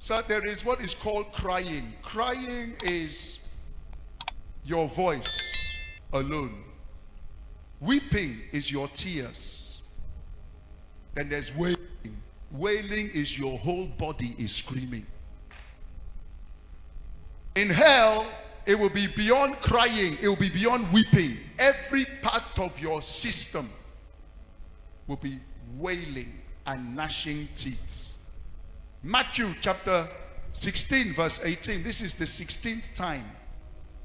So there is what is called crying. Crying is your voice alone. Weeping is your tears. Then there's wailing. Wailing is your whole body is screaming. In hell, it will be beyond crying. It will be beyond weeping. Every part of your system will be wailing and gnashing teeth. Matthew chapter 16 verse 18. This is the 16th time.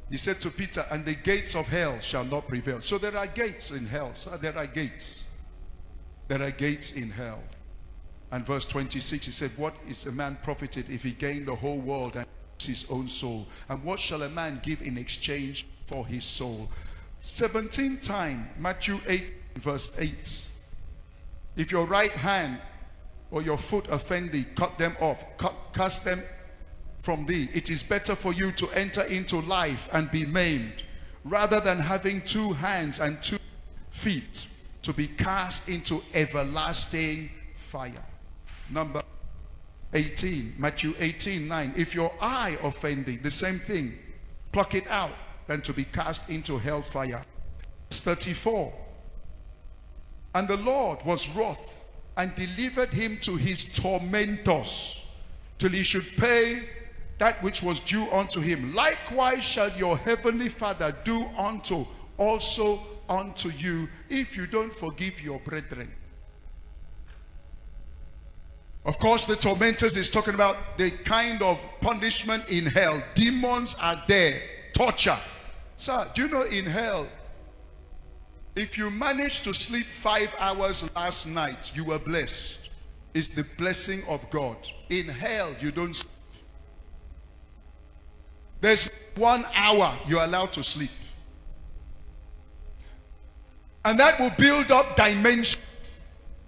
He said to Peter, and the gates of hell shall not prevail. So there are gates in hell. So there are gates. There are gates in hell. And verse 26, he said, what is a man profited if he gain the whole world and his own soul? And what shall a man give in exchange for his soul? 17th time, Matthew 8 verse 8. If your right hand or your foot offend thee, cut them off, cast them from thee. It is better for you to enter into life and be maimed, rather than having 2 hands and 2 feet to be cast into everlasting fire. Number 18, Matthew 18:9. If your eye offend thee, the same thing, pluck it out, than to be cast into hellfire. 34. And the Lord was wroth and delivered him to his tormentors, till he should pay that which was due unto him. Likewise shall your heavenly Father do also unto you, if you don't forgive your brethren. Of course, the tormentors is talking about the kind of punishment in hell. Demons are there, torture. Sir, do you know in hell, if you managed to sleep 5 hours last night, you were blessed. It's the blessing of God. In hell, you don't sleep. There's 1 hour you're allowed to sleep. And that will build up dimension.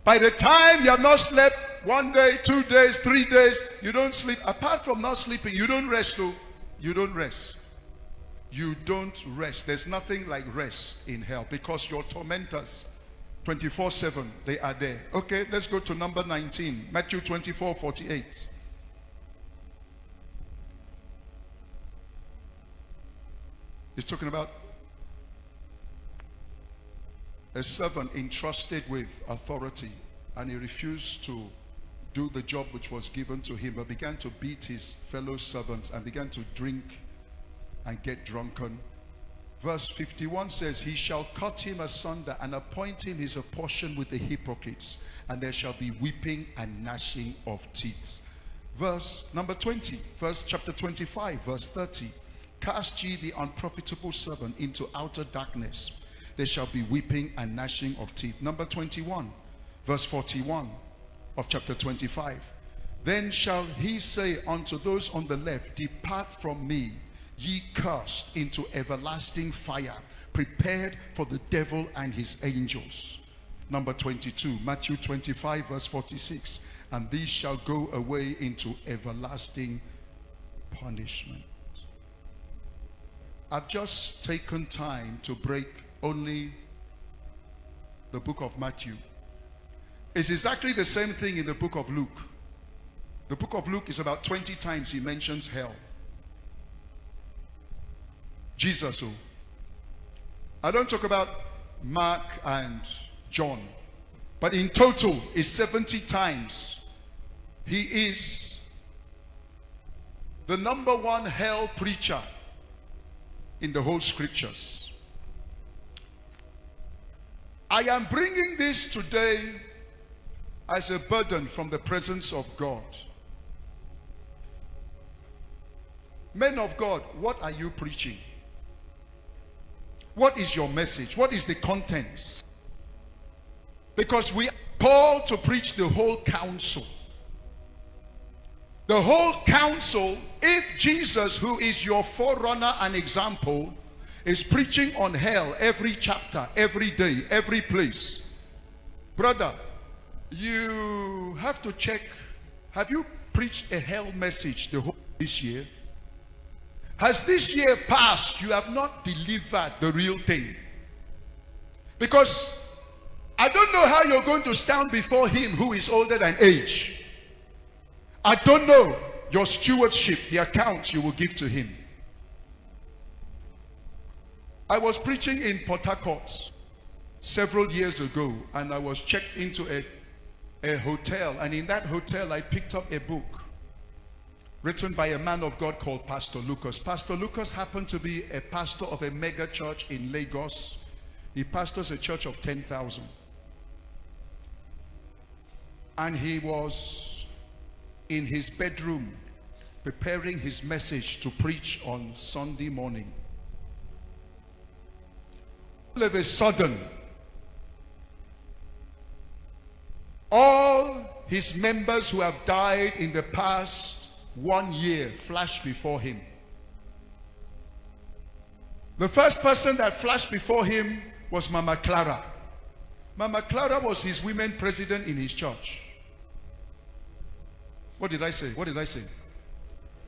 By the time you have not slept 1 day, 2 days, 3 days, you don't sleep. Apart from not sleeping, you don't rest though. You don't rest. You don't rest. There's nothing like rest in hell, because your tormentors 24/7, they are there. Okay, let's go to number 19, Matthew 24:48. He's talking about a servant entrusted with authority, and he refused to do the job which was given to him, but began to beat his fellow servants and began to drink and get drunken. Verse 51 says, he shall cut him asunder and appoint him his portion with the hypocrites, and there shall be weeping and gnashing of teeth. Verse number 20, verse chapter 25, verse 30. Cast ye the unprofitable servant into outer darkness. There shall be weeping and gnashing of teeth. Number 21, verse 41 of chapter 25. Then shall he say unto those on the left, depart from me, ye cursed, into everlasting fire, prepared for the devil and his angels. Number 22, Matthew 25 verse 46. And these shall go away into everlasting punishment. I've just taken time to break only the book of Matthew. It's exactly the same thing in the book of Luke. The book of Luke is about 20 times he mentions hell. Jesus, I don't talk about Mark and John, but in total is 70 times. He is the #1 hell preacher in the whole scriptures. I am bringing this today as a burden from the presence of God. Men of God, what are you preaching? What is your message? What is the contents? Because we are called to preach the whole counsel. The whole counsel. If Jesus, who is your forerunner and example, is preaching on hell every chapter, every day, every place, brother, you have to check. Have you preached a hell message the whole this year? Has this year passed, you have not delivered the real thing? Because I don't know how you're going to stand before him who is older than age. I don't know. your stewardship, the account you will give to him. I was preaching in Port Harcourt several years ago, and I was checked into a hotel, and in that hotel I picked up a book written by a man of God called Pastor Lucas. Pastor Lucas happened to be a pastor of a mega church in Lagos. He pastors a church of 10,000. And he was in his bedroom preparing his message to preach on Sunday morning. All of a sudden, all his members who have died in the past 1 year flashed before him. The first person that flashed before him was Mama Clara. Mama Clara was his women president in his church. What did I say? What did I say?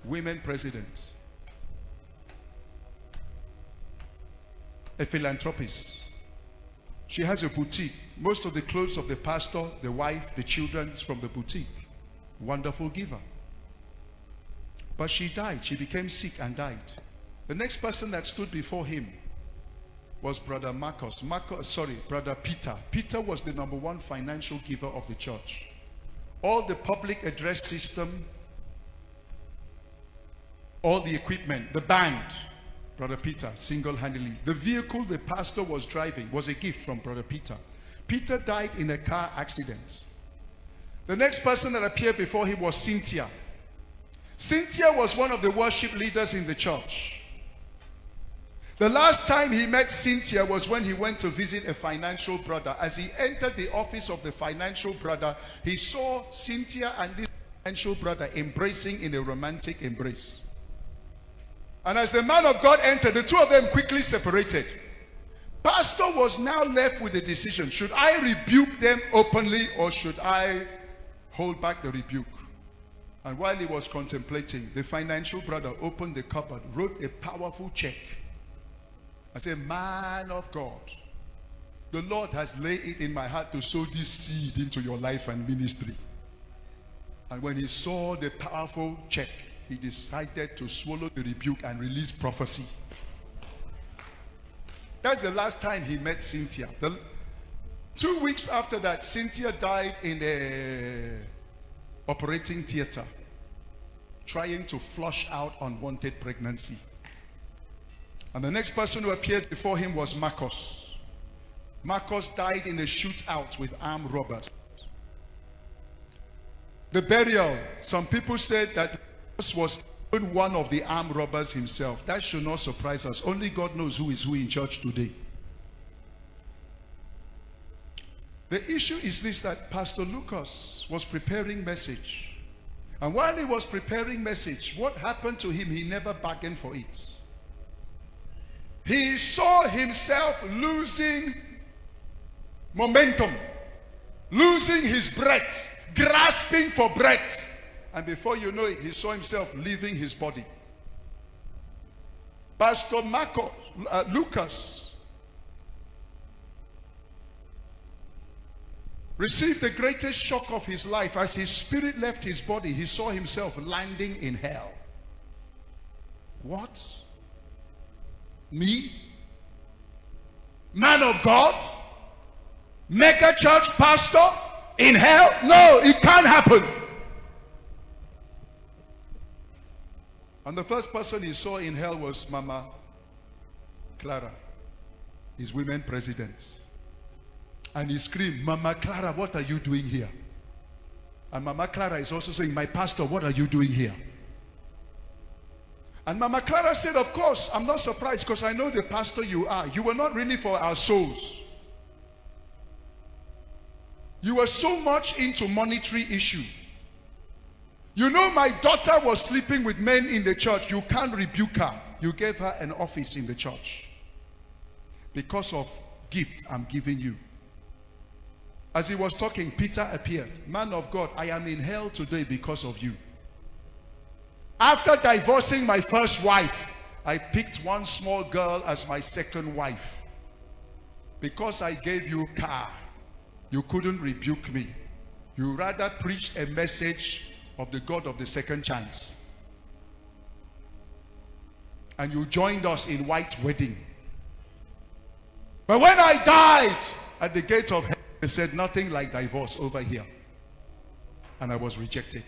Women president. A philanthropist. She has a boutique. Most of the clothes of the pastor, the wife, the children is from the boutique. Wonderful giver. But she died. She became sick and died. The next person that stood before him was Brother Brother Peter. Peter was the #1 financial giver of the church. All the public address system, all the equipment, the band, Brother Peter single-handedly. The vehicle the pastor was driving was a gift from Brother Peter. Peter died in a car accident. The next person that appeared before him was Cynthia. Cynthia was one of the worship leaders in the church. The last time he met Cynthia was when he went to visit a financial brother. As he entered the office of the financial brother, he saw Cynthia and this financial brother embracing in a romantic embrace. And as the man of God entered, the two of them quickly separated. Pastor was now left with a decision. Should I rebuke them openly, or should I hold back the rebuke? And while he was contemplating, the financial brother opened the cupboard, wrote a powerful check. I said, man of God, the Lord has laid it in my heart to sow this seed into your life and ministry. And when he saw the powerful check, he decided to swallow the rebuke and release prophecy. That's the last time he met Cynthia. 2 weeks after that, Cynthia died in the operating theater, trying to flush out unwanted pregnancy. And the next person who appeared before him was Marcus. Marcus died in a shootout with armed robbers. The burial, some people said that Marcus was one of the armed robbers himself. That should not surprise us. Only God knows who is who in church today. The issue is this, that Pastor Lucas was preparing message. And while he was preparing message, what happened to him? He never bargained for it. He saw himself losing momentum, losing his breath, grasping for breath. And before you know it, he saw himself leaving his body. Pastor Lucas received the greatest shock of his life. As his spirit left his body, he saw himself landing in hell. What? Me? Man of God? Mega church pastor? In hell? No, it can't happen. And the first person he saw in hell was Mama Clara, his women president. And he screamed, Mama Clara, what are you doing here? And Mama Clara is also saying, my pastor, what are you doing here? And Mama Clara said, of course, I'm not surprised, because I know the pastor you are. You were not really for our souls. You were so much into monetary issue. You know, my daughter was sleeping with men in the church. You can't rebuke her. You gave her an office in the church. Because of gift I'm giving you. As he was talking, Peter appeared. Man of God, I am in hell today because of you. After divorcing my first wife, I picked one small girl as my second wife. Because I gave you car, you couldn't rebuke me. You rather preached a message of the God of the second chance. And you joined us in white wedding. But when I died at the gate of heaven, they said nothing like divorce over here. And I was rejected.